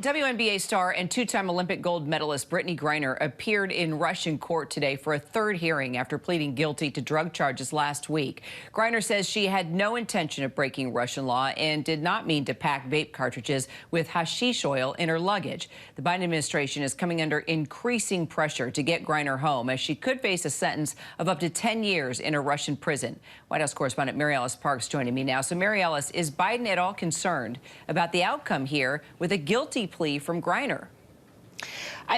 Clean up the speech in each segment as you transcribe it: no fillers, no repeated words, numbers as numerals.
WNBA star and two-time Olympic gold medalist Brittney Griner appeared in Russian court today for a third hearing after pleading guilty to drug charges last week. Griner says she had no intention of breaking Russian law and did not mean to pack vape cartridges with hashish oil in her luggage. The Biden administration is coming under increasing pressure to get Griner home, as she could face a sentence of up to 10 years in a Russian prison. White House correspondent Mary Alice Parks joining me now. So, Mary Alice, is Biden at all concerned about the outcome here with a guilty plea from Griner?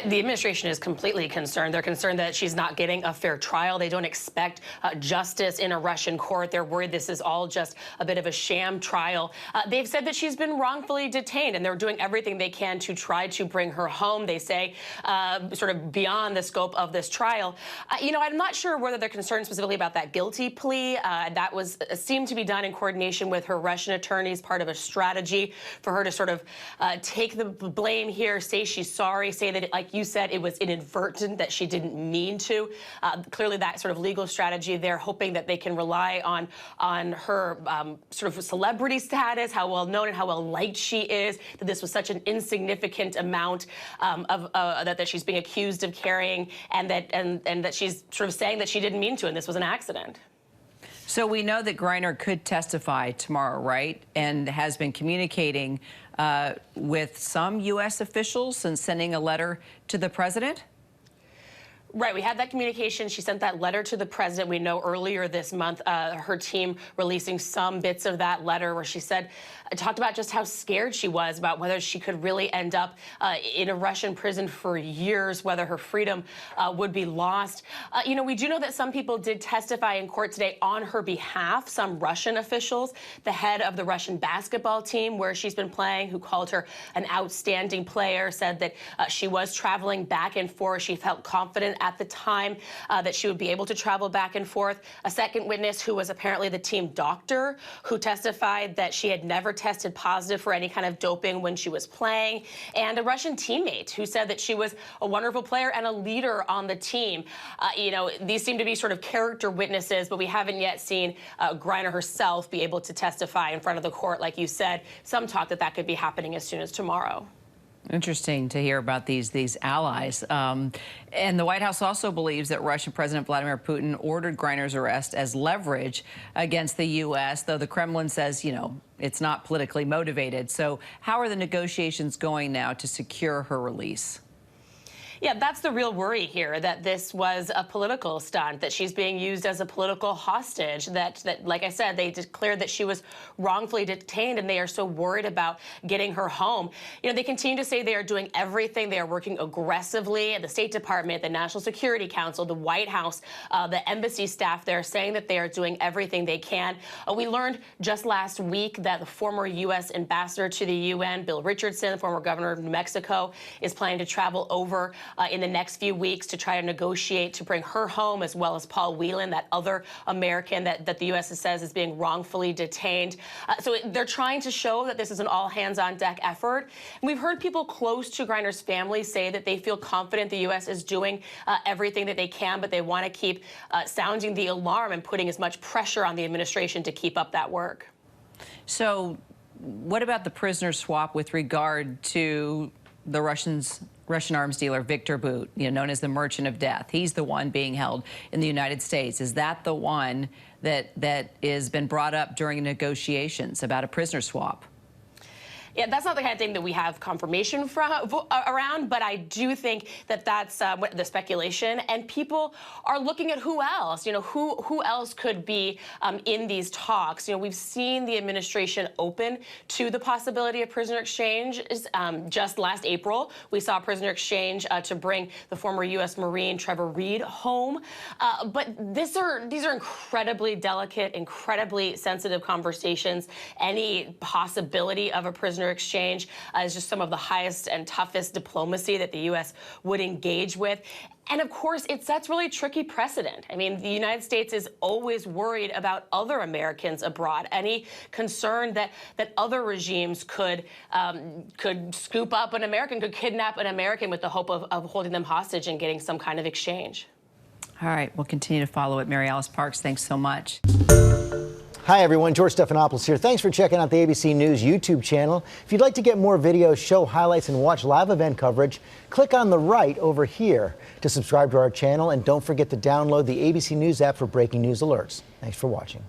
The administration is completely concerned. They're concerned that she's not getting a fair trial. They don't expect justice in a Russian court. They're worried this is all just a bit of a sham trial. They've said that she's been wrongfully detained, and they're doing everything they can to try to bring her home, they say, sort of beyond the scope of this trial. I'm not sure whether they're concerned specifically about that guilty plea. That was seemed to be done in coordination with her Russian attorneys, part of a strategy for her to sort of take the blame here, say she's sorry, say that, like you said, it was inadvertent, that she didn't mean to. Clearly, that sort of legal strategy, they're hoping that they can rely on her sort of celebrity status, how well known and how well liked she is, that this was such an insignificant amount that she's being accused of carrying, and that she's sort of saying that she didn't mean to, and this was an accident. So we know that Griner could testify tomorrow, right? And has been communicating with some U.S. officials and sending a letter to the president? Right. We had that communication. She sent that letter to the president. We know earlier this month, her team releasing some bits of that letter where she talked about just how scared she was about whether she could really end up in a Russian prison for years, whether her freedom would be lost. We do know that some people did testify in court today on her behalf, some Russian officials. The head of the Russian basketball team where she's been playing, who called her an outstanding player, said that she was traveling back and forth. She felt confident at the time that she would be able to travel back and forth. A second witness, who was apparently the team doctor, who testified that she had never tested positive for any kind of doping when she was playing, and a Russian teammate who said that she was a wonderful player and a leader on the team. These seem to be sort of character witnesses, but we haven't yet seen Griner herself be able to testify in front of the court. Like you said, some talk that could be happening as soon as tomorrow. Interesting to hear about these allies. And the White House also believes that Russian President Vladimir Putin ordered Griner's arrest as leverage against the U.S., though the Kremlin says, it's not politically motivated. So how are the negotiations going now to secure her release? Yeah, that's the real worry here, that this was a political stunt, that she's being used as a political hostage, that like I said, they declared that she was wrongfully detained, and they are so worried about getting her home. They continue to say they are doing everything. They are working aggressively at the State Department, the National Security Council, the White House, the embassy staff. They're saying that they are doing everything they can. We learned just last week that the former U.S. ambassador to the UN, Bill Richardson, the former governor of New Mexico, is planning to travel over in the next few weeks to try to negotiate to bring her home, as well as Paul Whelan, that other American that the U.S. says is being wrongfully detained. So they're trying to show that this is an all-hands-on-deck effort. And we've heard people close to Griner's family say that they feel confident the U.S. is doing everything that they can, but they want to keep sounding the alarm and putting as much pressure on the administration to keep up that work. So what about the prisoner swap with regard to the Russian arms dealer Victor Bout, known as the Merchant of Death? He's the one being held in the United States. Is that the one that has been brought up during negotiations about a prisoner swap? Yeah, that's not the kind of thing that we have confirmation around, but I do think that that's the speculation, and people are looking at who else. Who else could be in these talks. We've seen the administration open to the possibility of prisoner exchange. Just last April, we saw a prisoner exchange to bring the former U.S. Marine Trevor Reed home. But these are incredibly delicate, incredibly sensitive conversations. Any possibility of a prisoner exchange is just some of the highest and toughest diplomacy that the U.S. would engage with. And of course, it sets really tricky precedent. I mean, the United States is always worried about other Americans abroad. Any concern that other regimes could scoop up an American, could kidnap an American with the hope of holding them hostage and getting some kind of exchange. All right, we'll continue to follow it. Mary Alice Parks, thanks so much. Hi, everyone. George Stephanopoulos here. Thanks for checking out the ABC News YouTube channel. If you'd like to get more videos, show highlights, and watch live event coverage, click on the right over here to subscribe to our channel. And don't forget to download the ABC News app for breaking news alerts. Thanks for watching.